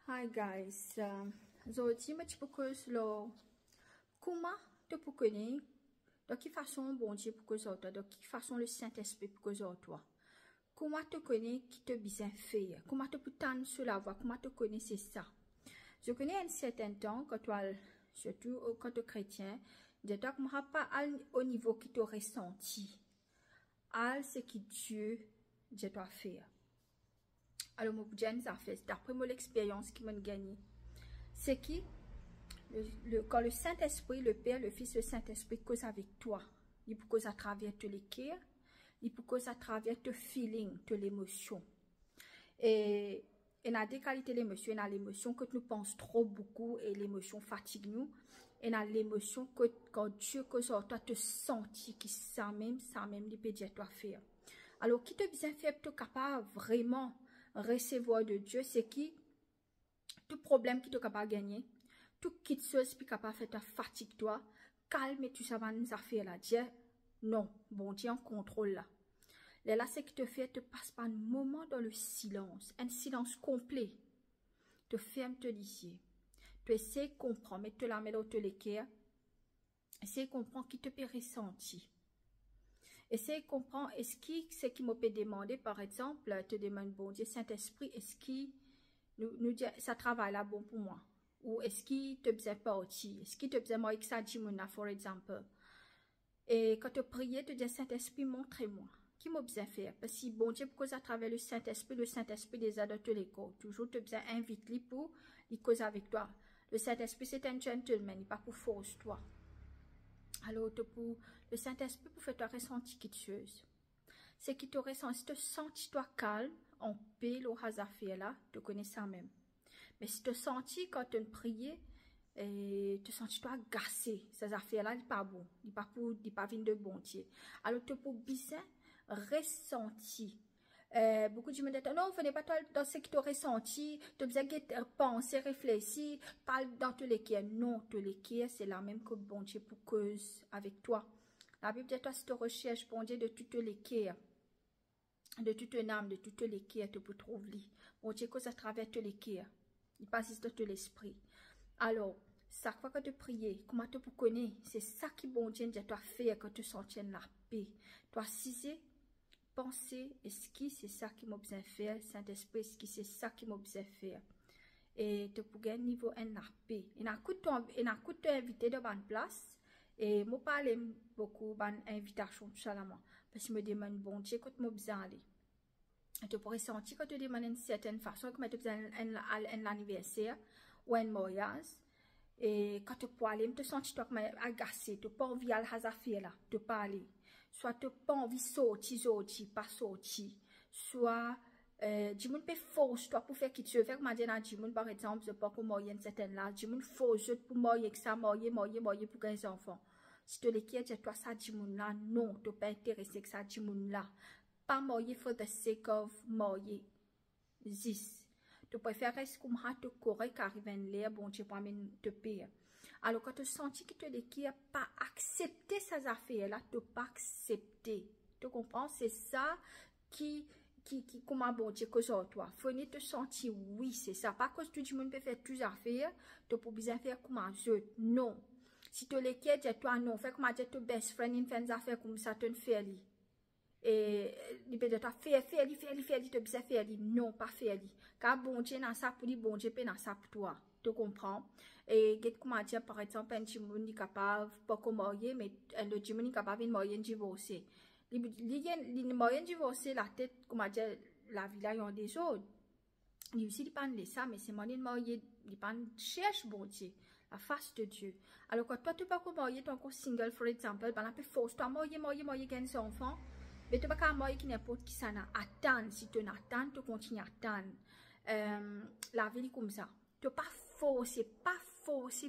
Hi guys, aujourd'hui je peux cause lo comment te pour connaître de quelle façon bon Dieu pour cause toi, de quelle façon le Saint-Esprit pour cause toi. Comment te connaître qui te bien fait, comment te putain sur la voie, comment te connaître c'est ça. Je connais un certain temps quand toi surtout quand tu es chrétien, de toi comme pas au niveau qui te ressenti. Al ce qui Dieu je dois faire. Alors, moi, j'ai fait, d'après mon expérience qui m'a gagné, c'est qui, quand le Saint-Esprit, le Père, le Fils, le Saint-Esprit cause avec toi, il peut cause à travers tous les cœurs, il peut cause à travers tes feelings, tes émotions. Et il y a des qualités d'émotion, il y a l'émotion que nous pensons trop beaucoup et l'émotion fatigue nous. Et il y a l'émotion que quand Dieu cause à toi, te sentis qui ça même, il peut dire toi faire. Alors, qui te bien fait, tu es capable vraiment recevoir de Dieu, c'est qui tout problème qui te capable de gagner, tout quitte chose qui capable de faire ta fatigue toi, calme et tout ça va nous affaires là, dire non, bon Dieu en contrôle là. Là, c'est qui te fait, te passe pas un moment dans le silence, un silence complet, te ferme te lycée, tu essaies de comprendre, mais te la mets dans te l'équerre, essaie de comprendre qui te peut ressentir. Essayez de comprendre, est-ce que ce qui m'a peut demander, par exemple, te demande, bon Dieu, Saint-Esprit, est-ce qu'il nous dit, ça travaille là bon pour moi? Ou est-ce qu'il te besoin partir? Est-ce qu'il te besoin moi que ça dit, par exemple? Et quand tu pries, tu dis, Saint-Esprit, montrez-moi. Qui m'a besoin faire? Parce que bon Dieu, parce à travers le Saint-Esprit des adultes les corps. Toujours, tu besoin inviter pour, il cause avec toi. Le Saint-Esprit, c'est un gentleman, il n'est pas pour force toi. Alors, pour le Saint-Esprit, pour faire toi ressentir quelque chose. C'est qui te ressent, si tu sens toi calme, en paix, le hasard fait là, tu connais ça même. Mais si tu sens quand tu pries, et tu sens toi agacé, ces affaires-là, il n'est pas bon, il n'est pas venu de bon Dieu. Alors, tu peux bien ressentir. Beaucoup de gens me disent, non, venez pas dans ce que tu as ressenti, tu as besoin de penser, réfléchir, parle dans tous les cas. Non, tous les cas, c'est la même que bon Dieu pour cause avec toi. La Bible dit, toi, si tu recherches bon Dieu de toutes les cas, de toute une âme, de toutes les cas, tu peux trouver. Bon Dieu cause à travers tous les cas. Il passe de tout l'esprit. Alors, chaque fois que tu pries, comment tu peux connaître, c'est ça qui bon Dieu dit, toi faire que tu sentes la paix. Toi, ciser, penser, est-ce que c'est ça qui m'a besoin de faire, Saint-Esprit, est-ce que c'est ça qui m'a besoin de faire. Et tu peux gagner niveau un la paix. Il y a un coup de invité de bonne place. Et moi parle beaucoup d'invitation chalamment. Parce que me demande bon Dieu quand moi besoin aller. Tu pourrais sentir que tu demandes une certaine façon, comme tu besoin un anniversaire ou un mariage. Et quand tu peux aller, tu sens toi comme agacé, tu n'as pas envie d'aller à faire là, tu peux aller. Soit tu n'as pas envie de sortir, pas sortir. Soit, du monde peut force toi pour faire quelque chose. Faire comme dire dans du monde, par exemple, je pas pour marier une certaine là, du monde force pour marier que ça, marier pour gagner des enfants. Si tu les quittes, toi ça du monde là, non, tu n'es pas intéressé que ça du monde là. Pas marier for the sake of marier. This. Tu préfères rester comme ça, tu correct, arrive en l'air, bon Dieu, pour te payer. Alors, quand tu sens que tu n'as pas accepté ces affaires-là, tu n'as pas accepté. Tu comprends? C'est ça qui, comment bon Dieu, cause à toi. Faut te sentir, oui, c'est ça. Pas que tout le monde peut faire toutes les affaires, tu peux bien faire comme un jeu. Non. Si tu les quittes, dis-toi non. Fais comme dire ton best friend, il fait des affaires comme ça, tu ne fais pas. Et il peut dire faire tu bisa faire non pas faire car bon Dieu dans ça pour lui bon Dieu dans ça pour toi tu comprends et comment dire par exemple un timon n'est capable pas comme marier mais le timon n'est capable de marier divorcé il marier divorcé la tête comment dire la vie là ils ont des autres il aussi dépend de ça mais c'est marier marier dépend cherche bon Dieu la face de Dieu alors quand toi tu pas comme marier tu encore single for example ben la peut force toi marier gagner son enfant. Mais tu ne peux pas marier qui n'importe qui ça n'a attendre. Si tu n'attends, tu continues à attendre. La vie est comme ça. Tu ne peux pas forcer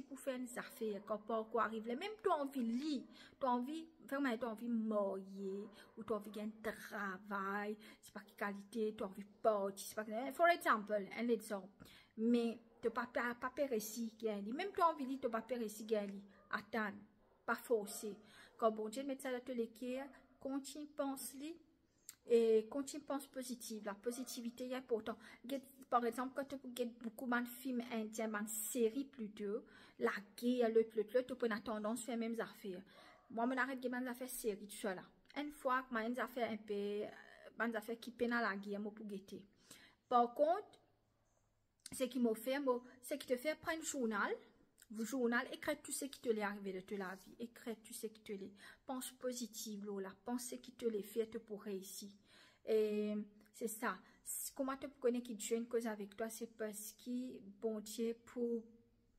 pour faire des affaires. Quand quoi arrive, même tu as envie de lire, tu as envie, vraiment, tu as envie de marier, ou tu as envie de gagner un travail, c'est pas quelle qualité, tu as envie de partir, c'est pas quelle, for example, un exemple. Mais tu ne peux pas périsser, même tu as envie de lire, tu ne peux pas périsser, attendre, pas forcer. Quand bon Dieu met ça dans tous les cas, continue penser et continue pense positive. La positivité est importante. par exemple, quand tu regardes beaucoup de films indiens, de séries plutôt, la guerre, tu peux avoir tendance à faire les mêmes affaires. Moi, je m'arrête de faire des affaires séries, tout ça là. Une fois que je fais un peu, des affaires qui peinent à la guerre, je peux guetter. Par contre, ce qui m'a fait, c'est que te fait prendre un journal, écris tout ce qui te l'est arrivé de la vie, écris tout ce qui te l'est. Pense positif, là, pense ce qui te l'est fait pour réussir. Et c'est ça. Comment tu connais qui Dieu une cause avec toi, c'est parce que bon Dieu pour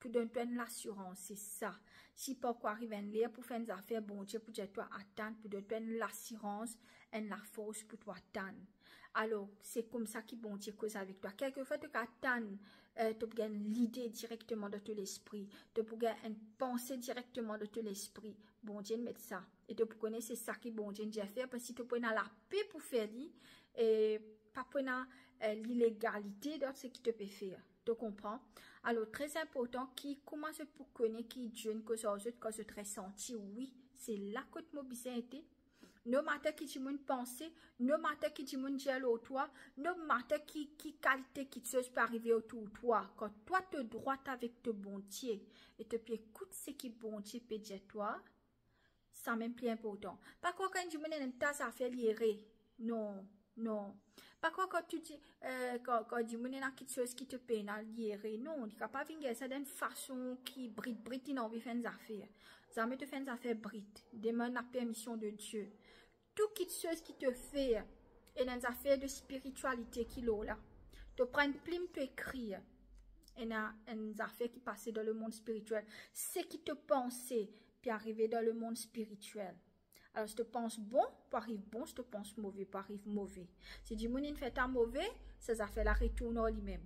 donner l'assurance, c'est ça. Si pourquoi arrive un lien pour faire des affaires, bon Dieu pour toi attendre, pour donner l'assurance et la force pour toi attendre. Alors, c'est comme ça que bon Dieu cause avec toi. Quelquefois, tu attends, tu peux gagner l'idée directement de ton esprit, tu peux gagner une pensée directement de ton esprit. Bon Dieu met ça. Et tu peux connaître c'est ça que bon Dieu a fait, parce que tu peux la paix pour faire lui, et pas prendre l'illégalité de ce qui te peut faire. Tu comprends? Alors, très important, qui commence pour connaître qui Dieu une cause aux autres, quand je te ressenti, oui, c'est là que tu m'as été. No matter qui tu m'as pensé, no matter qui tu m'as dit à toi, no matter qui qualité qui te peut arriver autour de toi, quand toi te droite avec te bon Dieu, et te puis écoute ce qui bon Dieu peut dire toi, ça même plus important. Pas quoi quand tu m'as une tasse à faire lirer, non. Non. Pas quoi quand tu dis, quand tu me dis quelque chose qui te peine à lire, non, tu ne peux pas venir ça d'une façon qui brite, il a envie de faire des affaires. Ça me te fait des affaires brite. Demande la permission de Dieu. Tout quelque chose qui te fait, et des affaires de spiritualité qui l'ont là. Tu prends une plume, tu écris. Et des affaires qui passent dans le monde spirituel. Ce qui te pensait, puis arriver dans le monde spirituel. Alors, si tu penses bon, tu arrives bon. Si tu penses mauvais, tu arrives mauvais. Si tu ne fais pas mauvais, ça fait la retourne en lui-même.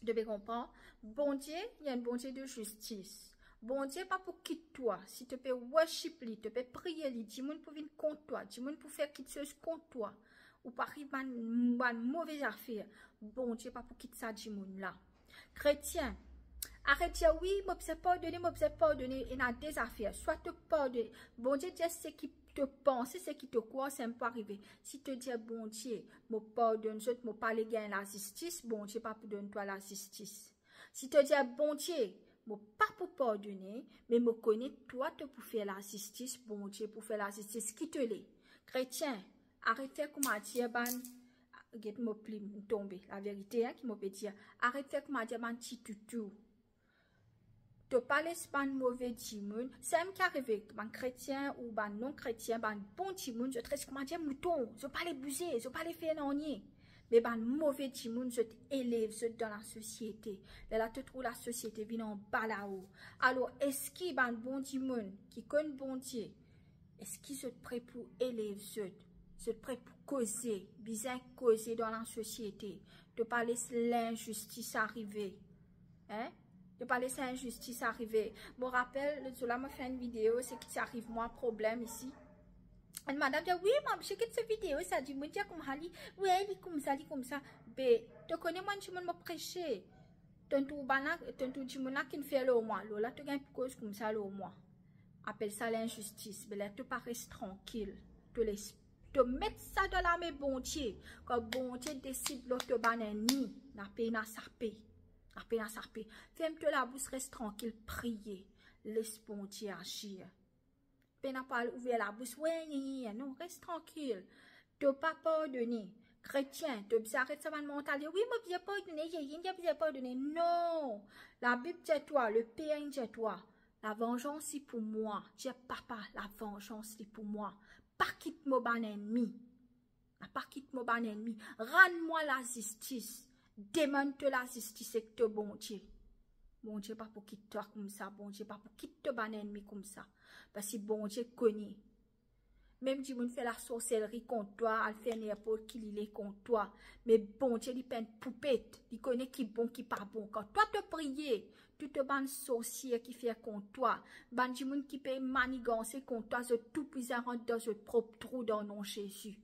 Tu devez comprendre. Bon Dieu, il y a un bon Dieu de justice. Bon Dieu, pas pour quitter toi. Si tu peux worship lui, tu peux prier lui, tu peux venir contre toi, tu peux faire quelque chose contre toi, ou pas arriver à une mauvaise affaire. Bon Dieu, pas pour quitter ça, du monde là. Chrétien, arrête de dire oui, je ne peux pas pardonner, il y a des affaires. Soit te pardonner. Bon Dieu, dis ce qui te pense, ce qui te croit, ça ne peut pas arriver. Si tu dis bon Dieu, je pardonne, je ne peux pas aller gagner la justice, bon Dieu, pas pour donner toi la justice. Si tu dis bon Dieu, je ne pas pour pardonner, mais je connais toi pour faire la justice, bon Dieu, pour faire la justice, qui te l'est. Chrétien, arrête de faire comme Dieu, get me pli tomber la vérité hein, qui me peut dire arrête de faire comme Dieu, petit toutou. Tu parles pas de mauvais timon, c'est un qui arrive, un chrétien ou un non chrétien, un bon timon, je traite comme Dieu mouton, je pas les bouger, je pas les faire non-nier. Mais un mauvais timon, je t'élève dans la société. Là, tu trouves la société vient en bas là-haut. Alors, est-ce qu'il y a un bon timon qui connaît bon Dieu? Est-ce qu'il est prêt pour élever c'est prêt pour causer, bien causer dans la société, de pas laisser l'injustice arriver. Hein? De pas laisser l'injustice arriver. Je me rappelle, cela m'a fait une vidéo, c'est qu'il arrive moi un problème ici. Et madame dit, oui, maman, je quitte cette vidéo, ça dit, me dire comme Ali, oui, il est comme ça. Mais, tu connais moi, tu me prêcher. Tantou tu me qui fait le moi, là, tu gagnes cause comme ça, le moi. Appelle ça l'injustice, mais là, tu parais tranquille, tu laisses. Tu mets ça dans la main bon Dieu. Quand bon Dieu décide de te banner ni, la peine à saper. La peine à saper. Ferme-toi la bouche, reste tranquille, priez. Laisse bon Dieu agir. Peine à pas ouvrir la bouche, ouais, non, reste tranquille. Tu n'as pas pardonné. Chrétien, tu arrêtes ça va mental. Oui, mais bien pardonné, j'ai bien pardonné. Non. La Bible dit toi, le Père dit toi. La vengeance c'est pour moi. Dis papa, la vengeance c'est pour moi. Pas quitte mon ban ennemi. Pas quitte mon ban ennemi. Rends-moi la justice. Demande-toi la justice et que bon Dieu. Bon Dieu pas pour quitter toi comme ça. Bon Dieu pas pour quitter ton ban ennemi comme ça. Parce que bon Dieu connaît. Même si on fait la sorcellerie contre toi, elle fait n'importe qui il est contre toi. Mais bon Dieu, il peine poupette. Il connaît qui bon, qui pas bon. Quand toi te prier, tu te ban sorcier qui fait contre toi. Ban du monde qui peut manigancer contre toi, je tout puissant rentre dans ce propre trou dans nom Jésus.